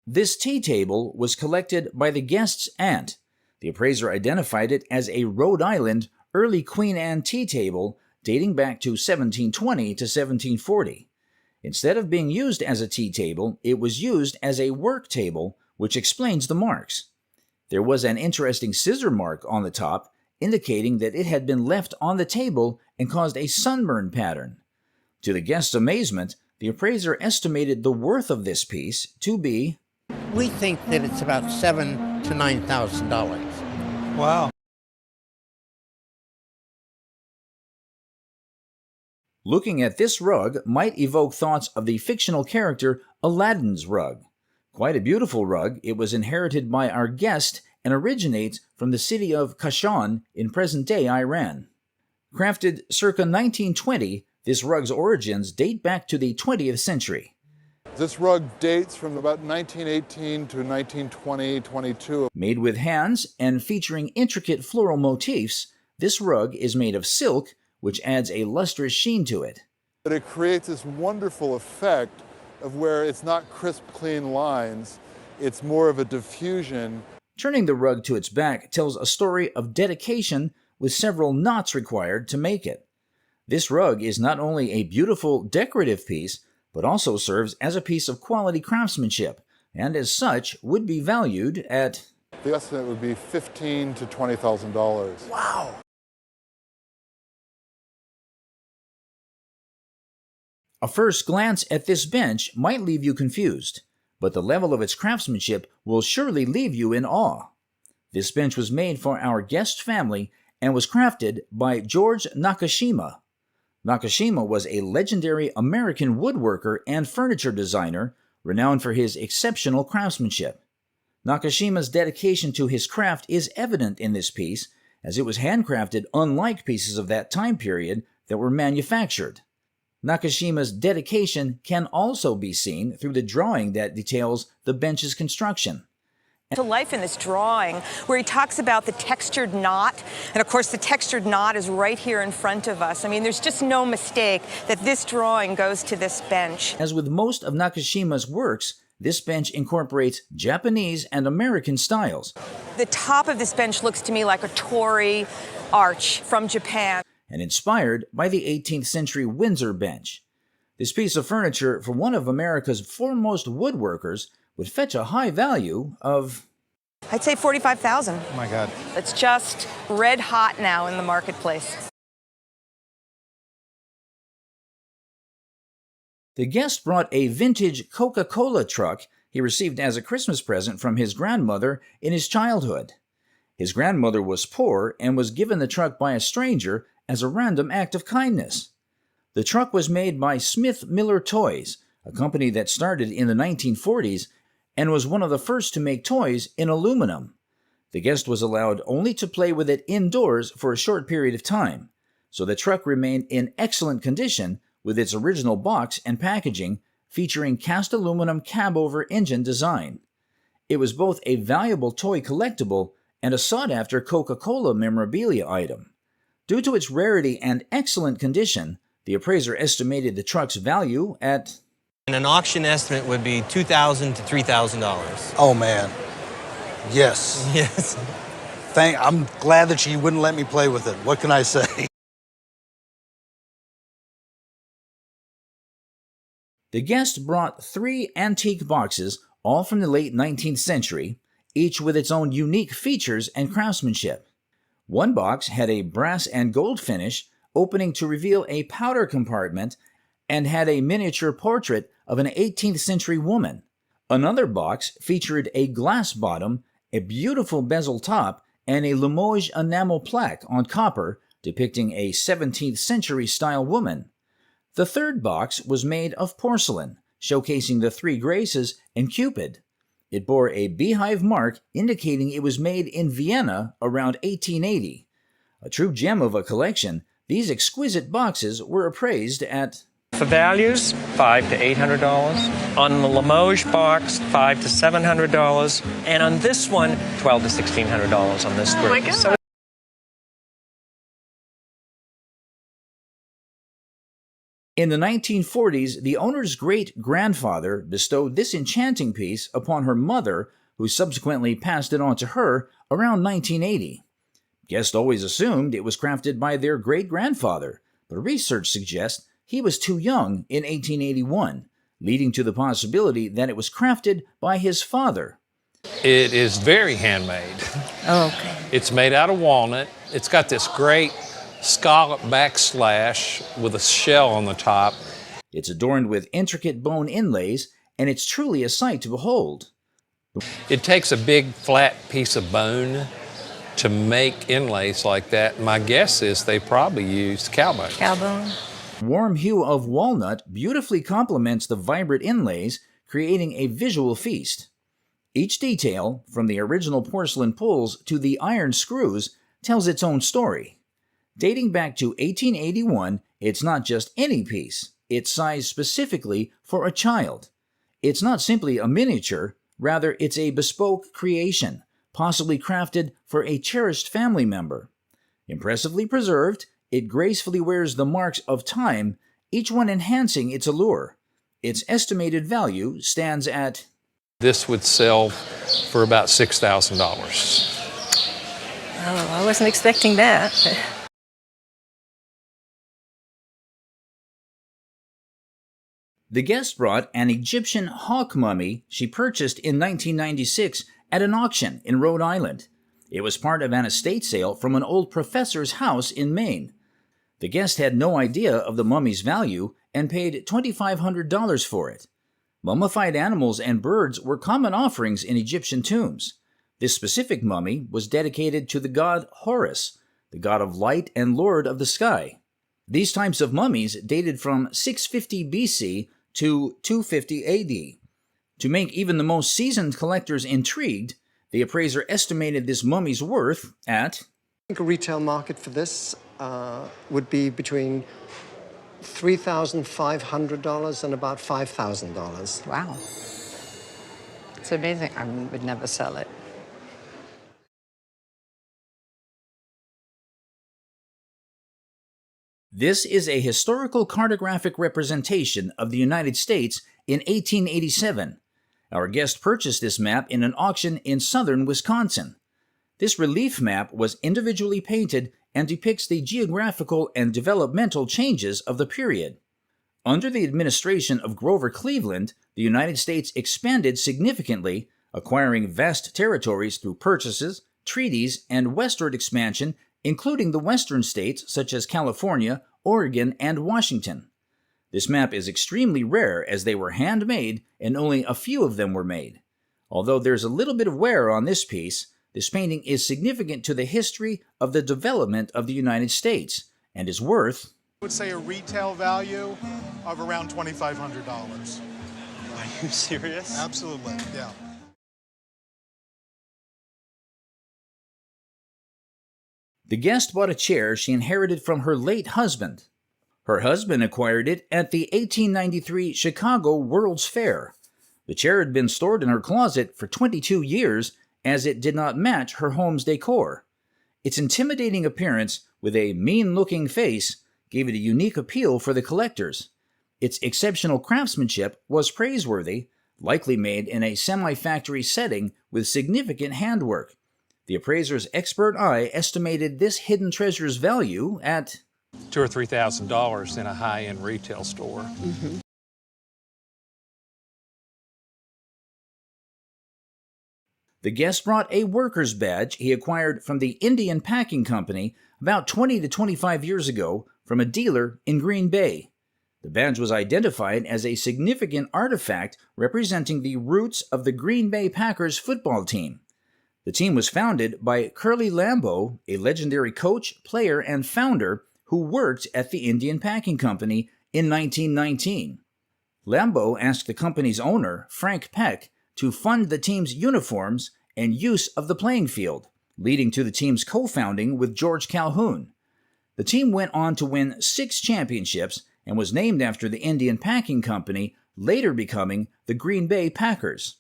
This tea table was collected by the guest's aunt. The appraiser identified it as a Rhode Island early Queen Anne tea table dating back to 1720 to 1740. Instead of being used as a tea table, it was used as a work table, which explains the marks. There was an interesting scissor mark on the top, indicating that it had been left on the table and caused a sunburn pattern. To the guest's amazement, the appraiser estimated the worth of this piece to be... We think that it's about $7,000 to $9,000. Wow. Looking at this rug might evoke thoughts of the fictional character Aladdin's rug. Quite a beautiful rug, it was inherited by our guest and originates from the city of Kashan in present-day Iran. Crafted circa 1920, this rug's origins date back to the 20th century. This rug dates from about 1918 to 1920-22. Made with hands and featuring intricate floral motifs, this rug is made of silk, which adds a lustrous sheen to it. But it creates this wonderful effect of where it's not crisp, clean lines, it's more of a diffusion. Turning the rug to its back tells a story of dedication with several knots required to make it. This rug is not only a beautiful decorative piece, but also serves as a piece of quality craftsmanship, and as such would be valued at... The estimate would be $15,000 to $20,000. Wow! A first glance at this bench might leave you confused, but the level of its craftsmanship will surely leave you in awe. This bench was made for our guest family and was crafted by George Nakashima. Nakashima was a legendary American woodworker and furniture designer renowned for his exceptional craftsmanship. Nakashima's dedication to his craft is evident in this piece, as it was handcrafted unlike pieces of that time period that were manufactured. Nakashima's dedication can also be seen through the drawing that details the bench's construction. To life in this drawing where he talks about the textured knot, and of course the textured knot is right here in front of us. I mean, there's just no mistake that this drawing goes to this bench. As with most of Nakashima's works, this bench incorporates Japanese and American styles. The top of this bench looks to me like a torii arch from Japan. And inspired by the 18th century Windsor bench. This piece of furniture for one of America's foremost woodworkers would fetch a high value of... I'd say $45,000. Oh my God. It's just red hot now in the marketplace. The guest brought a vintage Coca-Cola truck he received as a Christmas present from his grandmother in his childhood. His grandmother was poor and was given the truck by a stranger as a random act of kindness. The truck was made by Smith Miller Toys, a company that started in the 1940s and was one of the first to make toys in aluminum. The guest was allowed only to play with it indoors for a short period of time, so the truck remained in excellent condition with its original box and packaging featuring cast aluminum cab-over engine design. It was both a valuable toy collectible and a sought-after Coca-Cola memorabilia item. Due to its rarity and excellent condition, the appraiser estimated the truck's value at... And an auction estimate would be $2,000 to $3,000. Oh man. Yes. Yes. I'm glad that she wouldn't let me play with it. What can I say? The guest brought 3 antique boxes, all from the late 19th century, each with its own unique features and craftsmanship. One box had a brass and gold finish, opening to reveal a powder compartment, and had a miniature portrait of an 18th century woman. Another box featured a glass bottom, a beautiful bezel top, and a Limoges enamel plaque on copper depicting a 17th century style woman. The third box was made of porcelain, showcasing the 3 Graces and Cupid. It bore a beehive mark indicating it was made in Vienna around 1880. A true gem of a collection, these exquisite boxes were appraised at... For values, $500 to $800. On the Limoges box, $500 to $700. And on this one, $1,200 to $1,600 on this group. Oh my God. So – In the 1940s, the owner's great-grandfather bestowed this enchanting piece upon her mother, who subsequently passed it on to her around 1980. Guests always assumed it was crafted by their great-grandfather, but research suggests he was too young in 1881, leading to the possibility that it was crafted by his father. It is very handmade. Oh, okay. It's made out of walnut. It's got this great scallop backslash with a shell on the top. It's adorned with intricate bone inlays, and it's truly a sight to behold. It takes a big flat piece of bone to make inlays like that. My guess is they probably used cowbone. Cowbone. Warm hue of walnut beautifully complements the vibrant inlays, creating a visual feast. Each detail, from the original porcelain pulls to the iron screws, tells its own story. Dating back to 1881, it's not just any piece. It's sized specifically for a child. It's not simply a miniature, rather it's a bespoke creation, possibly crafted for a cherished family member. Impressively preserved, it gracefully wears the marks of time, each one enhancing its allure. Its estimated value stands at... This would sell for about $6,000. Oh, I wasn't expecting that. The guest brought an Egyptian hawk mummy she purchased in 1996 at an auction in Rhode Island. It was part of an estate sale from an old professor's house in Maine. The guest had no idea of the mummy's value and paid $2,500 for it. Mummified animals and birds were common offerings in Egyptian tombs. This specific mummy was dedicated to the god Horus, the god of light and lord of the sky. These types of mummies dated from 650 BC to 250 AD. To make even the most seasoned collectors intrigued, the appraiser estimated this mummy's worth at... I think a retail market for this would be between $3,500 and about $5,000. Wow. It's amazing. I would never sell it. This is a historical cartographic representation of the United States in 1887. Our guest purchased this map in an auction in southern Wisconsin. This relief map was individually painted and depicts the geographical and developmental changes of the period. Under the administration of Grover Cleveland, the United States expanded significantly, acquiring vast territories through purchases, treaties, and westward expansion, including the western states such as California, Oregon, and Washington. This map is extremely rare as they were handmade and only a few of them were made. Although there's a little bit of wear on this piece, this painting is significant to the history of the development of the United States and is worth... I would say a retail value of around $2,500. Are you serious? Absolutely, yeah. The guest bought a chair she inherited from her late husband. Her husband acquired it at the 1893 Chicago World's Fair. The chair had been stored in her closet for 22 years as it did not match her home's decor. Its intimidating appearance, with a mean-looking face, gave it a unique appeal for the collectors. Its exceptional craftsmanship was praiseworthy, likely made in a semi-factory setting with significant handwork. The appraiser's expert eye estimated this hidden treasure's value at $2,000 or $3,000 in a high-end retail store. Mm-hmm. The guest brought a worker's badge he acquired from the Indian Packing Company about 20 to 25 years ago from a dealer in Green Bay. The badge was identified as a significant artifact representing the roots of the Green Bay Packers football team. The team was founded by Curly Lambeau, a legendary coach, player, and founder who worked at the Indian Packing Company in 1919. Lambeau asked the company's owner, Frank Peck, to fund the team's uniforms and use of the playing field, leading to the team's co-founding with George Calhoun. The team went on to win 6 championships and was named after the Indian Packing Company, later becoming the Green Bay Packers.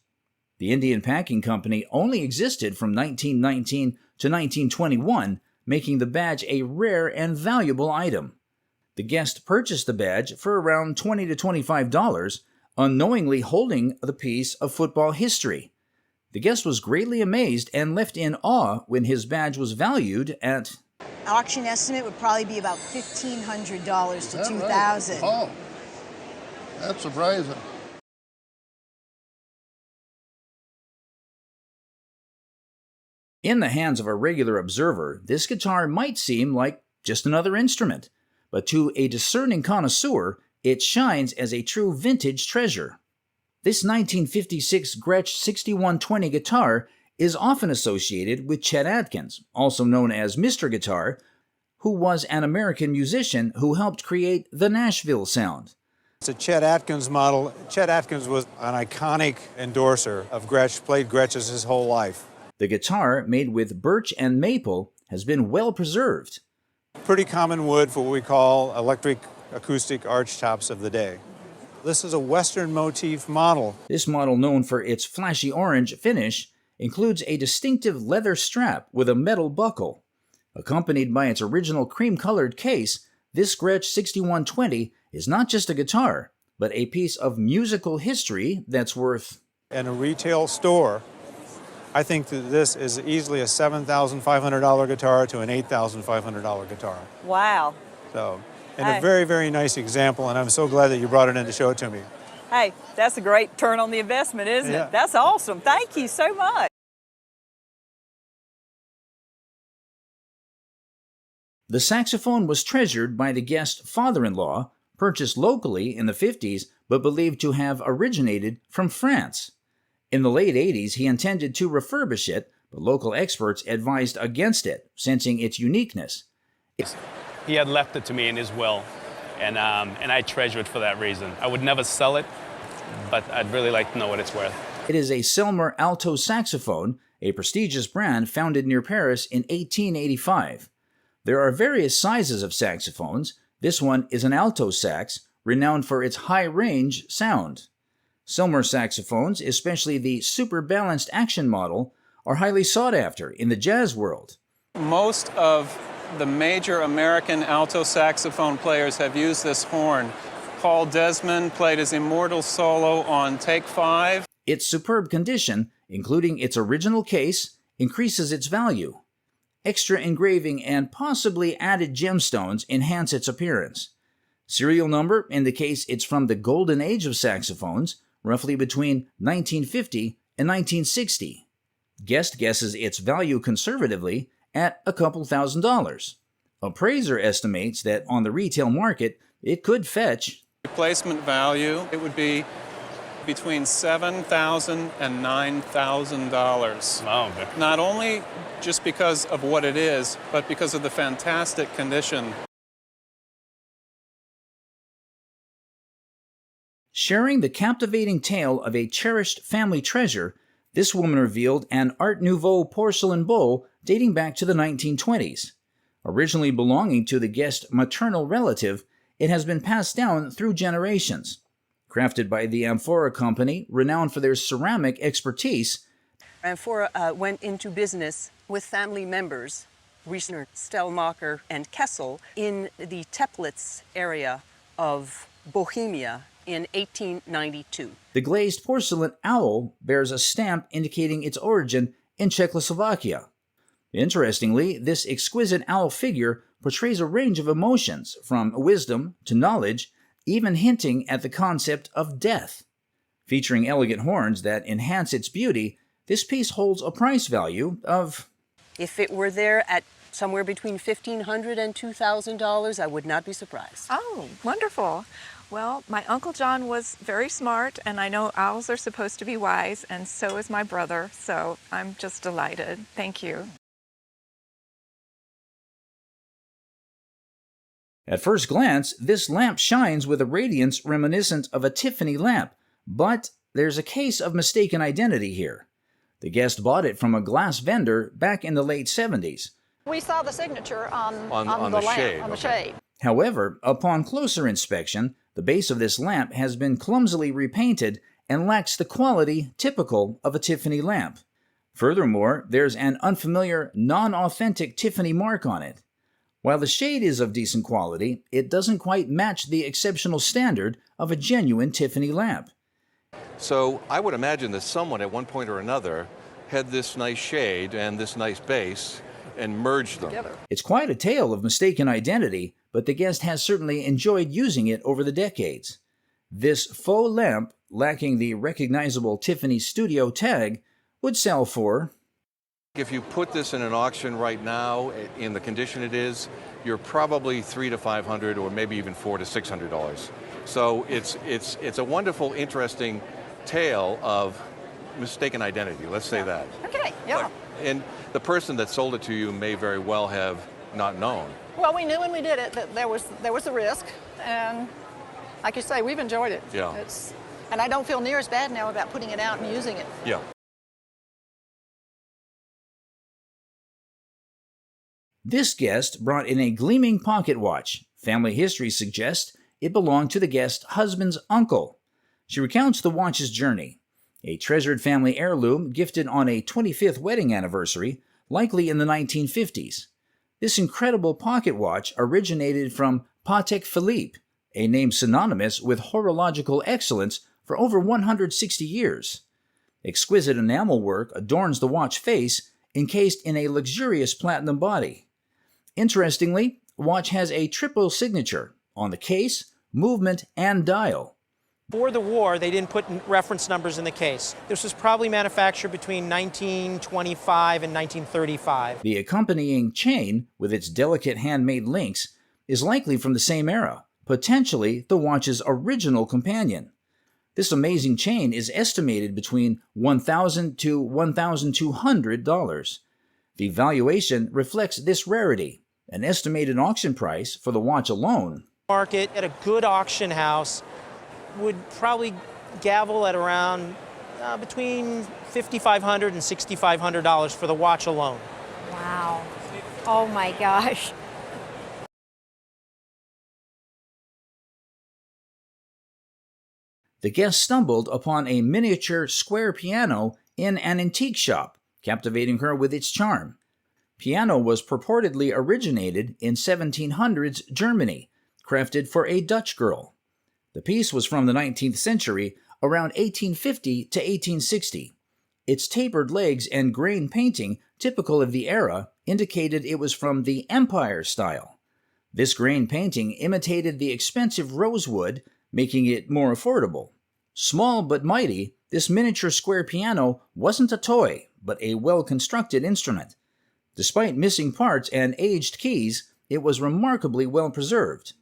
The Indian Packing Company only existed from 1919 to 1921, making the badge a rare and valuable item. The guest purchased the badge for around $20 to $25, unknowingly holding the piece of football history. The guest was greatly amazed and left in awe when his badge was valued at... Auction estimate would probably be about $1,500 to $2,000. Oh, that's surprising. In the hands of a regular observer, this guitar might seem like just another instrument, but to a discerning connoisseur, it shines as a true vintage treasure. This 1956 Gretsch 6120 guitar is often associated with Chet Atkins, also known as Mr. Guitar, who was an American musician who helped create the Nashville sound. It's a Chet Atkins model. Chet Atkins was an iconic endorser of Gretsch, played Gretsch's his whole life. The guitar, made with birch and maple, has been well preserved. Pretty common wood for what we call electric acoustic arch tops of the day. This is a Western motif model. This model, known for its flashy orange finish, includes a distinctive leather strap with a metal buckle. Accompanied by its original cream-colored case, this Gretsch 6120 is not just a guitar, but a piece of musical history that's worth... In a retail store, I think that this is easily a $7,500 guitar to an $8,500 guitar. Wow. So, and a very, very nice example, and I'm so glad that you brought it in to show it to me. Hey, that's a great turn on the investment, isn't Yeah. it? That's awesome. Thank you so much. The saxophone was treasured by the guest's father-in-law, purchased locally in the 50s, but believed to have originated from France. In the late 80s, he intended to refurbish it, but local experts advised against it, sensing its uniqueness. He had left it to me in his will, and I treasure it for that reason. I would never sell it, but I'd really like to know what it's worth. It is a Selmer alto saxophone, a prestigious brand founded near Paris in 1885. There are various sizes of saxophones. This one is an alto sax, renowned for its high-range sound. Selmer saxophones, especially the super balanced action model, are highly sought after in the jazz world. Most of the major American alto saxophone players have used this horn. Paul Desmond played his immortal solo on Take 5. Its superb condition, including its original case, increases its value. Extra engraving and possibly added gemstones enhance its appearance. Serial number indicates it's from the golden age of saxophones, roughly between 1950 and 1960. Guest guesses its value conservatively at a couple $1,000s. Appraiser estimates that on the retail market, it could fetch Replacement value, it would be between $7,000 and $9,000. Oh, Not only just because of what it is, but because of the fantastic condition. Sharing the captivating tale of a cherished family treasure, this woman revealed an Art Nouveau porcelain bowl dating back to the 1920s. Originally belonging to the guest's maternal relative, it has been passed down through generations. Crafted by the Amphora Company, renowned for their ceramic expertise, Amphora went into business with family members, Riesner, Stellmacher, and Kessel, in the Teplitz area of Bohemia in 1892. The glazed porcelain owl bears a stamp indicating its origin in Czechoslovakia. Interestingly, this exquisite owl figure portrays a range of emotions, from wisdom to knowledge, even hinting at the concept of death. Featuring elegant horns that enhance its beauty, this piece holds a price value of... If it were there at somewhere between $1,500 and $2,000, I would not be surprised. Oh, wonderful. Well, my Uncle John was very smart, and I know owls are supposed to be wise, and so is my brother, so I'm just delighted. Thank you. At first glance, this lamp shines with a radiance reminiscent of a Tiffany lamp, but there's a case of mistaken identity here. The guest bought it from a glass vendor back in the late 70s. We saw the signature on the lamp, shade, on the okay. shade. However, upon closer inspection, the base of this lamp has been clumsily repainted and lacks the quality typical of a Tiffany lamp. Furthermore, there's an unfamiliar, non-authentic Tiffany mark on it. While the shade is of decent quality, it doesn't quite match the exceptional standard of a genuine Tiffany lamp. So I would imagine that someone at one point or another had this nice shade and this nice base and merged them. It's quite a tale of mistaken identity, but the guest has certainly enjoyed using it over the decades. This faux lamp, lacking the recognizable Tiffany Studio tag, would sell for... If you put this in an auction right now, in the condition it is, you're probably $300 to $500 or maybe even $400 to $600. So it's a wonderful, interesting tale of mistaken identity, let's say that. Okay, yeah. And the person that sold it to you may very well have not known. Well, we knew when we did it that there was a risk, and like you say, we've enjoyed it. Yeah. And I don't feel near as bad now about putting it out and using it. Yeah. This guest brought in a gleaming pocket watch. Family history suggests it belonged to the guest's husband's uncle. She recounts the watch's journey. A treasured family heirloom gifted on a 25th wedding anniversary, likely in the 1950s. This incredible pocket watch originated from Patek Philippe, a name synonymous with horological excellence for over 160 years. Exquisite enamel work adorns the watch face, encased in a luxurious platinum body. Interestingly, the watch has a triple signature on the case, movement, and dial. Before the war, they didn't put reference numbers in the case. This was probably manufactured between 1925 and 1935. The accompanying chain, with its delicate handmade links, is likely from the same era, potentially the watch's original companion. This amazing chain is estimated between $1,000 to $1,200. The valuation reflects this rarity. An estimated auction price for the watch alone. Market at a good auction house would probably gavel at around between $5,500 and $6,500 for the watch alone. Wow. Oh my gosh. The guest stumbled upon a miniature square piano in an antique shop, captivating her with its charm. Piano was purportedly originated in 1700s Germany, crafted for a Dutch girl. The piece was from the 19th century, around 1850 to 1860. Its tapered legs and grain painting, typical of the era, indicated it was from the Empire style. This grain painting imitated the expensive rosewood, making it more affordable. Small but mighty, this miniature square piano wasn't a toy, but a well-constructed instrument. Despite missing parts and aged keys, it was remarkably well preserved.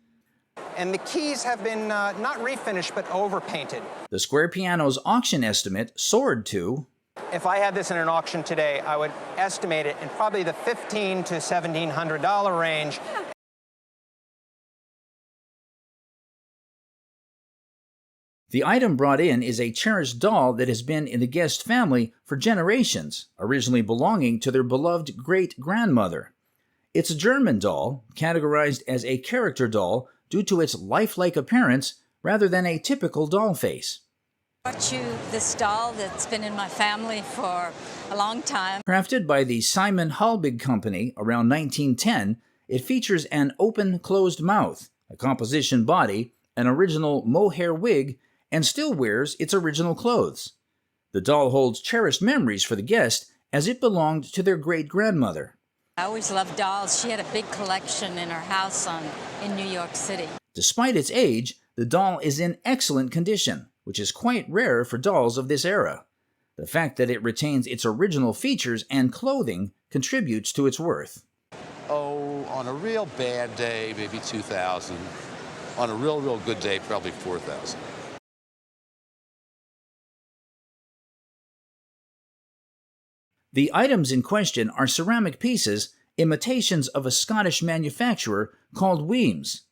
And the keys have been not refinished, but overpainted. The square piano's auction estimate soared to... If I had this in an auction today, I would estimate it in probably the $1,500 to $1,700 range. The item brought in is a cherished doll that has been in the guest family for generations, originally belonging to their beloved great-grandmother. It's a German doll, categorized as a character doll due to its lifelike appearance rather than a typical doll face. I brought you this doll that's been in my family for a long time. Crafted by the Simon Halbig Company around 1910, it features an open-closed mouth, a composition body, an original mohair wig, and still wears its original clothes. The doll holds cherished memories for the guest as it belonged to their great-grandmother. I always loved dolls. She had a big collection in her house in New York City. Despite its age, the doll is in excellent condition, which is quite rare for dolls of this era. The fact that it retains its original features and clothing contributes to its worth. Oh, on a real bad day, maybe $2,000. On a real good day, probably $4,000. The items in question are ceramic pieces, imitations of a Scottish manufacturer called Weems.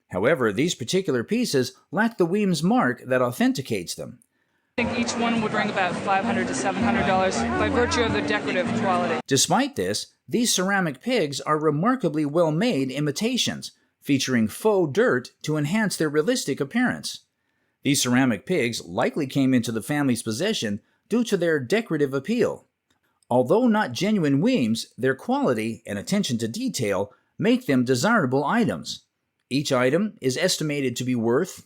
However, these particular pieces lack the Weems mark that authenticates them. I think each one would bring about $500 to $700 by virtue of the decorative quality. Despite this, these ceramic pigs are remarkably well-made imitations, featuring faux dirt to enhance their realistic appearance. These ceramic pigs likely came into the family's possession due to their decorative appeal. Although not genuine Weems, their quality and attention to detail make them desirable items. Each item is estimated to be worth